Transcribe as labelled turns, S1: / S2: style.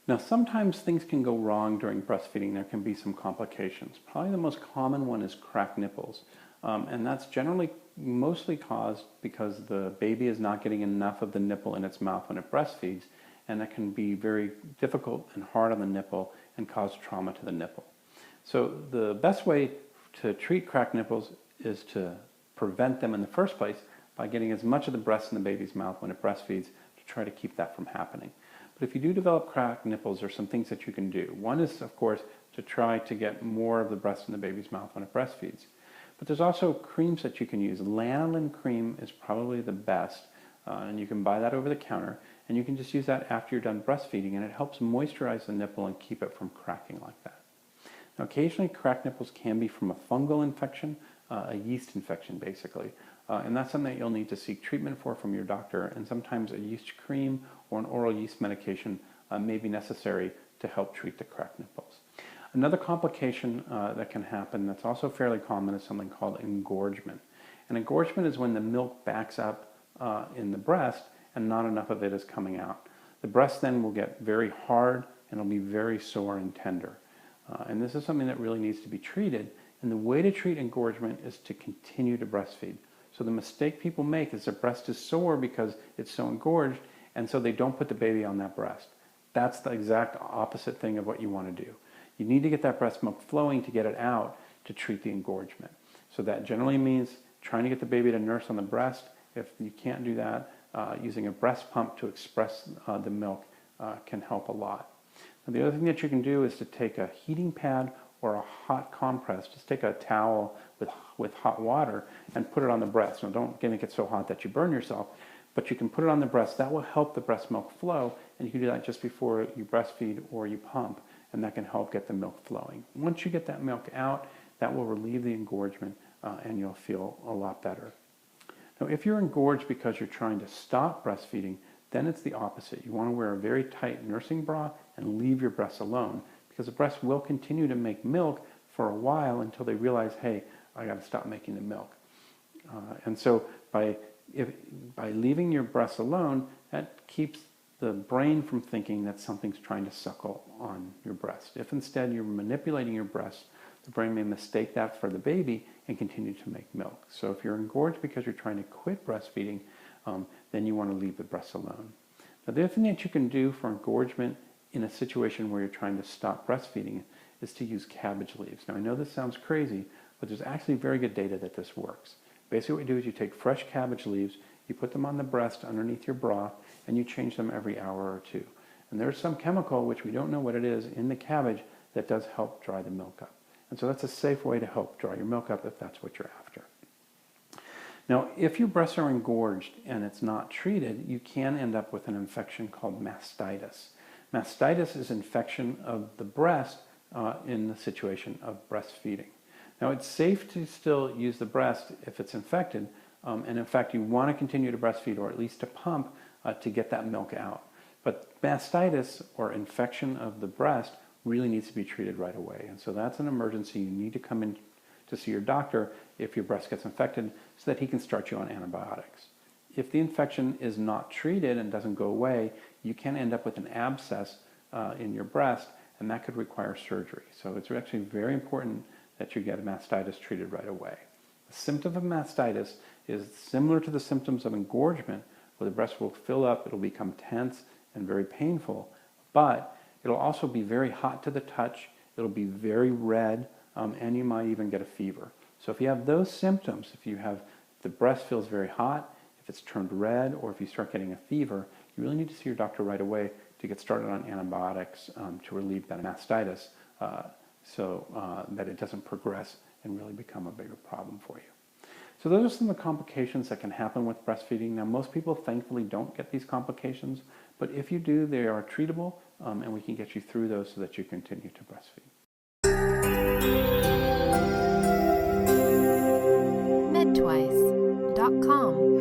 S1: Now, sometimes things can go wrong during breastfeeding. There can be some complications. Probably the most common one is cracked nipples. And that's generally mostly caused because the baby is not getting enough of the nipple in its mouth when it breastfeeds. And that can be very difficult and hard on the nipple and cause trauma to the nipple. So the best way to treat cracked nipples is to prevent them in the first place by getting as much of the breast in the baby's mouth when it breastfeeds to try to keep that from happening. But if you do develop cracked nipples, there's some things that you can do. One is, of course, to try to get more of the breast in the baby's mouth when it breastfeeds. But there's also creams that you can use. Lanolin cream is probably the best, and you can buy that over the counter, and you can just use that after you're done breastfeeding, and it helps moisturize the nipple and keep it from cracking like that. Now, occasionally cracked nipples can be from a fungal infection, a yeast infection basically, and that's something that you'll need to seek treatment for from your doctor, and sometimes a yeast cream or an oral yeast medication may be necessary to help treat the cracked nipples. Another complication that can happen that's also fairly common is something called engorgement. And engorgement is when the milk backs up in the breast and not enough of it is coming out. The breast then will get very hard and it'll be very sore and tender. And this is something that really needs to be treated. And the way to treat engorgement is to continue to breastfeed. So the mistake people make is their breast is sore because it's so engorged, and so they don't put the baby on that breast. That's the exact opposite thing of what you want to do. You need to get that breast milk flowing to get it out to treat the engorgement. So that generally means trying to get the baby to nurse on the breast. If you can't do that, using a breast pump to express the milk can help a lot. Now, the other thing that you can do is to take a heating pad or a hot compress. Just take a towel with hot water and put it on the breast. Now, don't get it so hot that you burn yourself, but you can put it on the breast. That will help the breast milk flow, and you can do that just before you breastfeed or you pump, and that can help get the milk flowing. Once you get that milk out, that will relieve the engorgement, and you'll feel a lot better. Now, if you're engorged because you're trying to stop breastfeeding, then it's the opposite. You want to wear a very tight nursing bra and leave your breasts alone, because the breast will continue to make milk for a while until they realize, hey, I got to stop making the milk. And so by leaving your breasts alone, that keeps the brain from thinking that something's trying to suckle on your breast. If instead you're manipulating your breast, the brain may mistake that for the baby and continue to make milk. So if you're engorged because you're trying to quit breastfeeding, then you want to leave the breasts alone. Now, the other thing that you can do for engorgement in a situation where you're trying to stop breastfeeding is to use cabbage leaves. Now, I know this sounds crazy, but there's actually very good data that this works. Basically what you do is you take fresh cabbage leaves, you put them on the breast underneath your bra, and you change them every hour or two. And there's some chemical, which we don't know what it is, in the cabbage that does help dry the milk up. And so that's a safe way to help dry your milk up if that's what you're after. Now, if your breasts are engorged and it's not treated, you can end up with an infection called mastitis. Mastitis is infection of the breast in the situation of breastfeeding. Now, it's safe to still use the breast if it's infected, and in fact, you want to continue to breastfeed or at least to pump to get that milk out. But mastitis, or infection of the breast, really needs to be treated right away. And so that's an emergency. You need to come in to see your doctor if your breast gets infected so that he can start you on antibiotics. If the infection is not treated and doesn't go away, you can end up with an abscess in your breast, and that could require surgery. So it's actually very important that you get mastitis treated right away. The symptom of mastitis is similar to the symptoms of engorgement, where the breast will fill up, it'll become tense and very painful, but it'll also be very hot to the touch, it'll be very red, and you might even get a fever. So if you have those symptoms, the breast feels very hot, if it's turned red, or if you start getting a fever, you really need to see your doctor right away to get started on antibiotics to relieve that mastitis so that it doesn't progress and really become a bigger problem for you. So those are some of the complications that can happen with breastfeeding. Now, most people thankfully don't get these complications, but if you do, they are treatable, and we can get you through those so that you continue to breastfeed.
S2: Medtwice.com